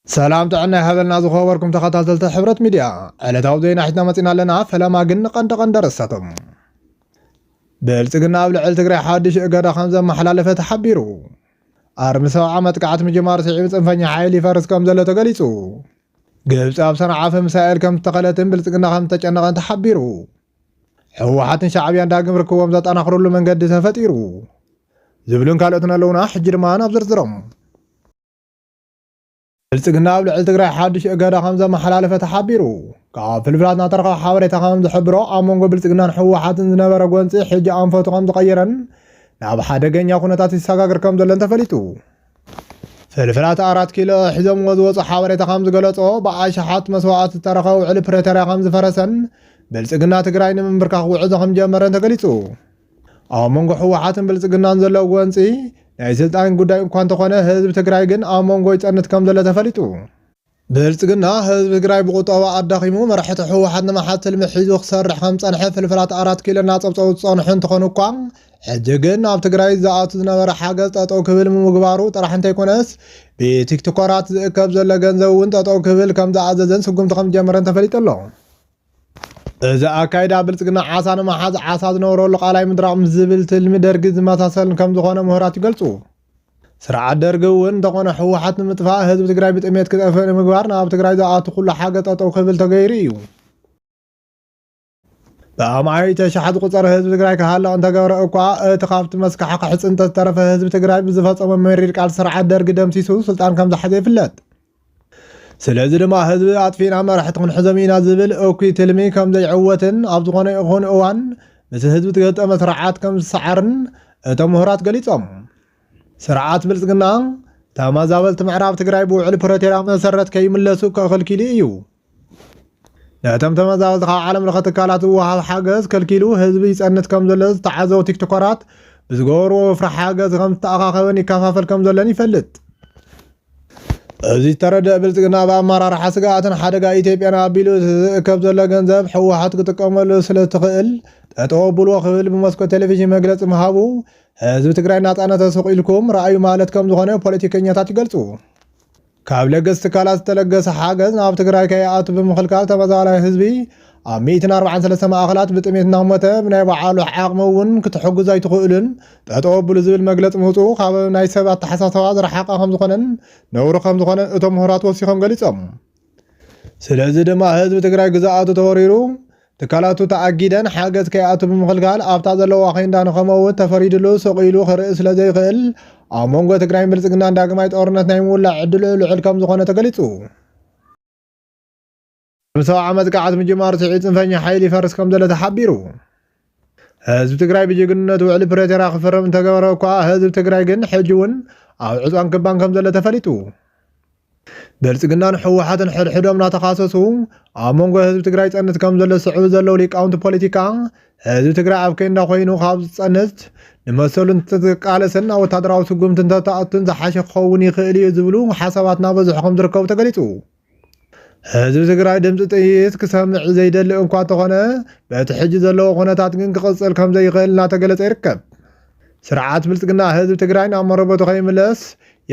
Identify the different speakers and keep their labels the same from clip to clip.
Speaker 1: سلام تعنا هذلنا زخوركم تخاطلت حبرة ميديا على توزينا حتنا متنا لنا فلما قن قند رستم بلصقنا بلعل تግራይ حادش እገዳ ከምዘ መሐላለፈ ተሐቢሩ አርምሰው ዓመት ቃዓት ምጅማር ሲዒብ ጽንፈኛ ኃይል ይፈርስ ከም ዘሎ ተገሊጹ ግብጽ ኣብ ሰንዓፈ ምሳኤል ከም ተኸለትን ብልጽግና ከም ተጨነቐን ተሐቢሩ ሕወሓትን ሻዕብያን ዳግም ርክቦም ዘጠናኽሩሉ መንገዲ ተፈጢሩ ዝብሉን ካልኦትን ኣለውና ሕጂ ድማ ናብ ዝርዝሮም بلصقنا بلعل تግራይ حادش እገዳ ከምዘ መሐላለፈ ተሐቢሩ ካብ ፍልፍላትና ተረኸበ ሓበሬታ ከም ዝሕብሮ ኣብ መንጎ ብልጽግናን ሕወሓትን ዝነበረ ጎንፂ ሕጂ ኣንፈቱ ከም ዝቐየረን ናብ ሓደገኛ ኩነታት ይሰጋገር ከም ዘሎን ተፈሊጡ ፍልፍላት 4 ኪሎ ሒዞም ዝወፁ ሓበሬታ ከም ዝገለጾ ብኣሽሓት መስዋዕት ዝተረኸቡ ውዕሊ ፕሪቶርያ ከም ዝፈረሰን ብልጽግና ትግራይ ንምንብርካኽ ውዕዞ ከም ጀመረን ተገሊጹ ኣብ መንጎ ሕወሓትን ብልጽግናን ዘሎ ጎንፂ ናይ ስልጣን ጉዳይ እንኳን ተኾነ ህዝብ ትግራይ ግን ኣብ መንጎ ይጸንት ከም ዘሎ ተፈሊጡ ብልጽግና ህዝብ ትግራይ ብቁጠባ ኣዳኺሙ መራሕቲ ሕወሓት ንመሓትል ምሒዙ ክሰርሕ ከም ጸንሐ ፍልፍላት 4 ኪሎ እናጸብጸቡ ዝጸንሑ እንትኾኑ እኳ ሕጂ ግን ኣብ ትግራይ ዝኣቱ ዝነበረ ሓገዝ ጠጠው ክብል ምግባሩ ጥራሕ እንተይኮነስ ብቲክቶከራት ዝእከብ ዘሎ ገንዘብ እውን ጠጠው ክብል ከም ዝኣዘዘን ስጉምቲ ከም ጀመረን ተፈሊጡ ኣሎ እዚ ኣካይዳ ብልጽግና ዓሳ ንመሓዝ ዓሳ ዝነብረሉ ቃላይ ምድራቕ ምስ ዝብል ትልሚ ደርጊ ዝመሳሰልን ከም ዝኾነ ምሁራት ይገልጹ ስርዓት ደርጊ እውን እንተኾነ ሕወሓት ንምጥፋእ ህዝቢ ትግራይ ብጥሜት ክጠፍእ ንምግባር ናብ ትግራይ ዝኣቱ ኩሉ ሓገዝ ጠጠው ክብል ተገይሩ እዩ ብኣማይ ተሸሓት ቁፅር ህዝቢ ትግራይ ክሃለቕ እንተገብረ እኳ እቲ ካብቲ መስካሓ ክሕፅን ዝተረፈ ህዝቢ ትግራይ ብዝፈፀመ መሪር ቃል ስርዓት ደርጊ ደምሲሱ ስልጣን ከም ዝሓዘ ይፍለጥ ስለዚ ድማ ህዝቢ ኣጥፊና መራሕቲ ክንሕዞም ኢና ዝብል እኩይ ትልሚ ከም ዘይዕወትን ኣብ ዝኾነ ይኹን እዋን ምስ ህዝቢ ትገጠመ ስርዓት ከም ዝሰዓርን እቶም ምሁራት ገሊፆም ስርዓት ብልጽግና ተመዛበልቲ ምዕራብ ትግራይ ብውዕሊ ፕሪቶርያ መሰረት ከይምለሱ ከኸልኪሉ እዩ ነቶም ተመዛበልቲ ካብ ዓለም ለኸ ትካላት ዝወሃብ ሓገዝ ከልኪሉ ህዝቢ ይጸንት ከም ዘሎ ዝተዓዘቡ ቲክቶከራት ብዝገበርዎ ወፍሪ ሓገዝ ከም ዝተኣኻኸበን ይከፋፈል ከም ዘሎን ይፈልጥ እዚ ተረድእ ብልጽግና ብኣመራርሓ ስጋኣትን ሓደጋ ኢትዮጵያን ኣቢሉ ዝእከብ ዘሎ ገንዘብ ሕወሓት ክጥቀመሉ ስለትኽእል ጠጠው ኣቢልዎ ክብል ብመስኮት ቴሌቪዥን መግለፂ ምሃቡ ህዝቢ ትግራይ ናፃነት ተሰቂልኩም ረኣዩ ማለት ከም ዝኾነ ፖለቲከኛታት ይገልጹ ካብ ለገስ ትካላት ዝተለገሰ ሓገዝ ናብ ትግራይ ከይኣቱ ብምኽልካል ተመዛባላይ ህዝቢ ኣብ 143 ማእኸላት ብጥሜት እናሞተ ብናይ ባዕሉ ዓቕሚ እውን ክትሕግዙ ኣይትኽእሉን ጠጠው ኣቢሉ ዝብል መግለፂ ምውፁ ካብ ናይ ሰብ ኣተሓሳስባ ዝረሓቐ ከም ዝኾነን ነውሪ ከም ዝኾነ እቶም ምሁራት ወሲኾም ገሊፆም ስለዚ ድማ ህዝቢ ትግራይ ግዝኣቱ ተወሪሩ ትካላቱ ተኣጊደን ሓገዝ ከይኣቱ ብምኽልካል ኣብታ ዘለዋ ኸይንዳ ንኸመውት ተፈሪድሉ ሰቂሉ ክርኢ ስለ ዘይኽእል ኣብ መንጎ ትግራይን ብልጽግናን ዳግማይ ጦርነት ናይ ምውላዕ ዕድሉ ልዑል ከም ዝኾነ ተገሊጹ ምሰው ዓመት ቃዓት ምጅማር ስዒት ጽንፈኛ ኃይል ይፈርስ ከም ዘሎ ተሓቢሩ ህዝቢ ትግራይ ብጅግንነት ውዕሊ ፕሪቶርያ ክፈርም እንተገበረ እኳ ህዝቢ ትግራይ ግን ሕጂ እውን ኣብ ዕፅዋን ክባን ከም ዘሎ ተፈሊጡ ብልጽግናን ሕወሓትን ሕድሕዶም እናተኻሰሱ ኣብ መንጎ ህዝቢ ትግራይ ጸንት ከም ዘሎ ዝስዕቡ ዘለው ሊቃውንቲ ፖለቲካ ህዝቢ ትግራይ ኣብ ከይንዳ ኮይኑ ካብ ዝጸንት ንመሰሉ እንተተቃለስን ኣብ ወታደራዊ ስጉምቲ እንተተኣቱን ዝሓሸ ክኸውን ይኽእል እዩ ዝብሉ ሓሳባት እናበዝሑ ከም ዝርከቡ ተገሊጹ ህዝቢ ትግራይ ድምፂ ጥይት ክሰምዕ ዘይደሊ እንኳ እንተኾነ በቲ ሕጂ ዘለዎ ኩነታት ግን ክቕፅል ከም ዘይኽእል እናተገለጸ ይርከብ ስርዓት ብልጽግና ህዝቢ ትግራይ ናብ መረበቱ ከይምለስ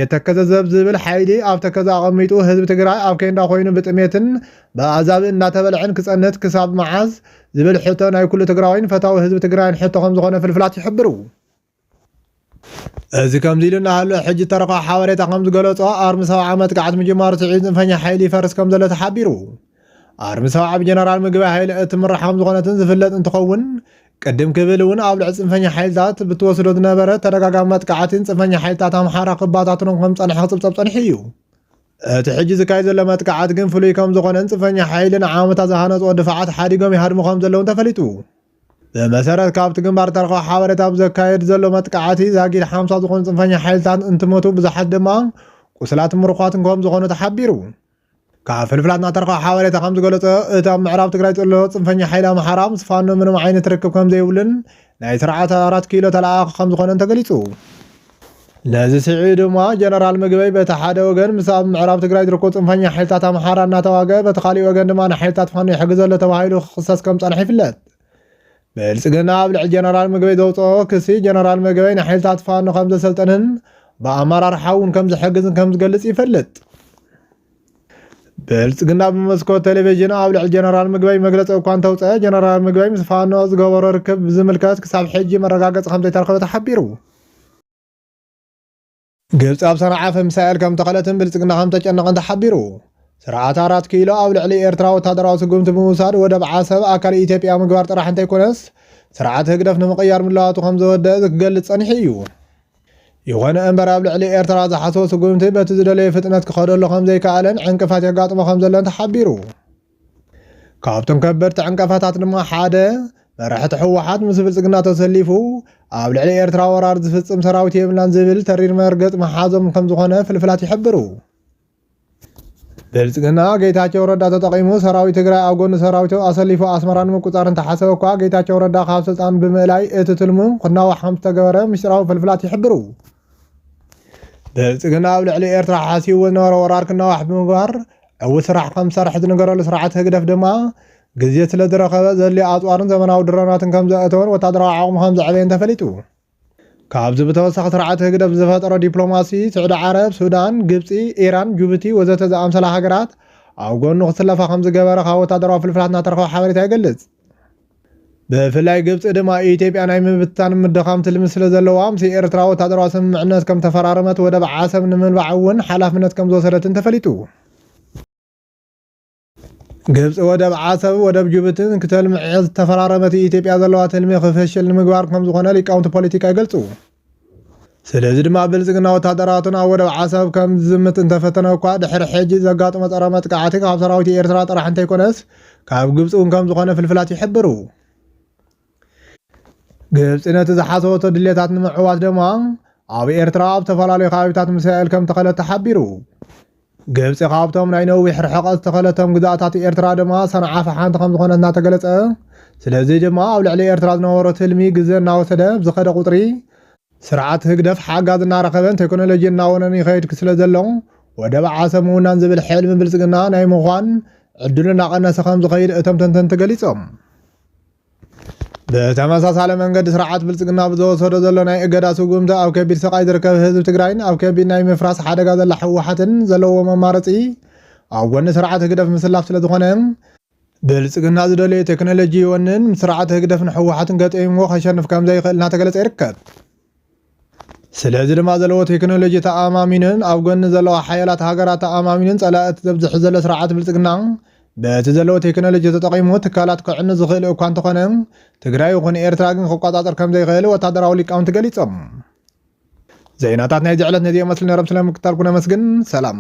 Speaker 1: የተከዘዘብ ዝብል ሓይሊ ኣብ ተከዛ ኣቐሚጡ ህዝቢ ትግራይ ኣብ ከይንዳ ኮይኑ ብጥሜትን ብኣዛብእ እናተበልዕን ክጸንት ክሳብ መዓዝ ዝብል ሕቶ ናይ ኩሉ ትግራዋይን ፈታዊ ህዝቢ ትግራይን ሕቶ ከም ዝኾነ ፍልፍላት ይሕብሩ እዚ ከምዚ ኢሉ እናሃሎ ሕጂ ተረኸ ሓበሬታ ከም ዝገለጾ ኣርሚ 70 ዓመት ቃዓት ምጅማር ስዒት ጽንፈኛ ሓይሊ ይፈርስ ከም ዘሎ ተሓቢሩ ኣርሚ 70 ብጀነራል ምግባይ ሃይለ እትምራሕ ከም ዝኾነትን ዝፍለጥ እንትኸውን ቅድም ክብል እውን ኣብ ልዕሊ ጽንፈኛ ሓይልታት ብትወስዶ ዝነበረ ተደጋጋሚ መጥቃዕትን ጽንፈኛ ሓይልታት ኣምሓራ ክባታትኖም ከም ጸንሐ ክጽብጸብ ጸኒሑ እዩ እቲ ሕጂ ዝካየድ ዘሎ መጥቃዕት ግን ፍሉይ ከም ዝኾነን ጽንፈኛ ሓይልን ዓመታት ዝሃነፅዎ ድፍዓት ሓዲጎም ይሃድሙ ከም ዘለውን ተፈሊጡ በመሰረት ካብቲ ግንባር ተረኸበ ሓበሬታ ብዘካየድ ዘሎ መጥቃዕቲ ዛጊድ 50 ዝኾኑ ጽንፈኛ ሓይልታት እንትሞቱ ብዙሓት ድማ ቁስላት ምሩኻትን ከም ዝኾኑ ተሓቢሩ ካብ ፍልፍላት እናተረኸበ ሓበሬታ ከም ዝገለጸ እቲ ኣብ ምዕራብ ትግራይ ዘሎ ጽንፈኛ ሓይሊ ኣምሓራ ምስ ፋኖ ምንም ዓይነት ርክብ ከም ዘይብልን ናይ ስርዓት 4 ኪሎ ተለኣኺ ከም ዝኾነን ተገሊጹ ነዚ ስዒቡ ድማ ጀነራል ምግበይ በቲ ሓደ ወገን ምስ ኣብ ምዕራብ ትግራይ ዝርከቡ ጽንፈኛ ሓይልታት ኣምሓራ እናተዋግአ በቲ ካሊእ ወገን ድማ ንሓይልታት ፋኖ ይሕግዘሎ ተባሂሉ ክኽሰስ ከም ጸንሐ ይፍለጥ ብልጽግና ኣብ ልዕሊ ጀነራል ምግበይ ዘውፅኦ ክሲ ጀነራል ምግበይ ንሓይልታት ፋኖ ከም ዘሰልጠንን ብኣመራርሓ እውን ከም ዝሕግዝን ከም ዝገልጽ ይፈልጥ ብልጽግና ብመስኮት ቴሌቪዥን ኣብ ልዕሊ ጀነራል ምግበይ መግለፂ እኳ እንተውፅአ ጀነራል ምግበይ ምስ ፋኖ ዝገበሮ ርክብ ዝምልከት ክሳብ ሕጂ መረጋገፂ ከምዘይተረኸበ ተሓቢሩ። ግብፂ ኣብ ሰንዓፈ ሚሳኤል ከም ተኸለትን ብልጽግና ከም ተጨነቐን ተሓቢሩ። ስርዓት 4 ኪሎ ኣብ ልዕሊ ኤርትራ ወታደራዊ ስጉምቲ ብምውሳድ ወደብ ዓሰብ ኣካል ኢትዮጵያ ምግባር ጥራሕ እንተይኮነስ ስርዓት ህግደፍ ንምቕያር ምላዋቱ ከም ዘወደአ ክገልጽ ጸኒሑ እዩ። ይኾነ እምበር ኣብ ልዕሊ ኤርትራ ዝሓሰቦ ስጉምቲ በቲ ዝደለየ ፍጥነት ክኸደሎ ከም ዘይከኣለን ዕንቅፋት የጋጥሞ ከም ዘሎን ተሓቢሩ። ካብቶም ከበድቲ ዕንቅፋታት ድማ ሓደ መራሕቲ ሕወሓት ምስ ብልጽግና ተሰሊፉ ኣብ ልዕሊ ኤርትራ ወራር ዝፍጽም ሰራዊት የብላን ዝብል ተሪር መርገጽ መሓዞም ከም ዝኾነ ፍልፍላት ይሕብሩ። ብልጽግና ጌታቸው ረዳ ተጠቒሙ ሰራዊት ትግራይ ኣብ ጎኒ ሰራዊቱ ኣሰሊፉ ኣስመራ ንምቁፃር እንተሓሰበ እኳ ጌታቸው ረዳ ካብ ስልጣን ብምእላይ እቲ ትልሙ ክናዋሕ ከም ዝተገበረ ምስጢራዊ ፍልፍላት ይሕብሩ። ብልጽግና ኣብ ልዕሊ ኤርትራ ሓሲቡ ዝነበረ ወራር ክናዋሕ ብምግባር ዕውት ስራሕ ከም ዝሰርሕ ዝነገረሉ ስርዓት ህግደፍ ድማ ግዜ ስለ ዝረኸበ ዘድልዮ ኣፅዋርን ዘመናዊ ድሮናትን ከም ዘእተወን ወታደራዊ ዓቕሙ ከም ዘዕበየን ተፈሊጡ። ካብዚ ብተወሳኺ ስርዓት ህግደፍ ዝፈጠሮ ዲፕሎማሲ ስዑድ ዓረብ፣ ሱዳን፣ ግብፂ፣ ኢራን፣ ጅቡቲ ወዘተ ዝኣምሰላ ሃገራት ኣብ ጎኑ ክስለፋ ከም ዝገበረ ካብ ወታደራዊ ፍልፍላት እናተረኸበ ሓበሬታ ይገልጽ። ብፍላይ ግብፂ ድማ ኢትዮጵያ ናይ ምብታን ምድኻም ትልሚ ስለ ዘለዋ ምስ ኤርትራ ወታደራዊ ስምምዕነት ከም ተፈራረመት ወደብ ዓሰብ ንምልባዕ እውን ሓላፍነት ከም ዝወሰደትን ተፈሊጡ። ግብፂ ወደብ ዓሰብ ወደብ ጅቡትን ክተልምዕ ዝተፈራረመት ኢትዮጵያ ዘለዋ ትልሚ ክፍሽል ንምግባር ከም ዝኾነ ሊቃውንቲ ፖለቲካ ይገልጹ። ስለዚ ድማ ብልጽግና ወታደራቱን ኣብ ወደብ ዓሰብ ከም ዝዝምት እንተፈተነ እኳ ድሕሪ ሕጂ ዘጋጥሞ ጸረ መጥቃዕቲ ካብ ሰራዊት ኤርትራ ጥራሕ እንተይኮነስ ካብ ግብፂ እውን ከም ዝኾነ ፍልፍላት ይሕብሩ። ግብፂ ነቲ ዝሓሰበቶ ድሌታት ንምዕዋት ድማ ኣብ ኤርትራ ኣብ ዝተፈላለዩ ከባቢታት ሚሳኤል ከም ተኸለት ተሓቢሩ። ግብፂ ካብቶም ናይ ነዊሕ ርሕቐት ዝተኸለቶም ግዛእታት ኤርትራ ድማ ሰንዓፈ ሓንቲ ከም ዝኾነት እናተገለጸ ስለዚ ድማ ኣብ ልዕሊ ኤርትራ ዝነበሮ ትልሚ ግዜ እናወሰደ ብዝኸደ ቁጥሪ ስርዓት ህግደፍ ሓጋዝ እናረኸበን ቴክኖሎጂ እናወነን ይኸይድ ስለ ዘሎ ወደብ ዓሰብ ምውናን ዝብል ሕልሚ ብልጽግና ናይ ምዃን ዕድሉ እናቐነሰ ከም ዝኸይድ እቶም ተንተንቲ ገሊፆም። ብተመሳሳለ መንገዲ ስርዓት ብልጽግና ብዝወሰዶ ዘሎ ናይ እገዳ ስጉምቲ ኣብ ከቢድ ስቃይ ዝርከብ ህዝቢ ትግራይን ኣብ ከቢድ ናይ ምፍራስ ሓደጋ ዘላ ሕወሓትን ዘለዎ መማረፂ ኣብ ጎኒ ስርዓት ህግደፍ ምስላፍ ስለ ዝኾነ ብልጽግና ዝደለየ ቴክኖሎጂ ይወንን ስርዓት ህግደፍን ሕወሓትን ገጢምዎ ከሸንፍ ከም ዘይኽእል እናተገለጸ ይርከብ። ስለዚ ድማ ዘለዎ ቴክኖሎጂ ተኣማሚንን ኣብ ጎኒ ዘለዋ ሓያላት ሃገራት ተኣማሚንን ጸላእት ዘብዝሕ ዘሎ ስርዓት ብልጽግና በቲ ዘለዎ ቴክኖሎጂ ተጠቒሙ ትካላት ክዕኑ ዝኽእል እኳ እንተኾነ ትግራይ ይኹን ኤርትራ ግን ክቆጻጸር ከም ዘይኽእል ወታደራዊ ሊቃውንቲ ገሊፆም። ዜናታት ናይ ዝዕለት ነዚኦም መስሊ ነይሮም ስለምክታልኩ ነመስግን። ሰላም።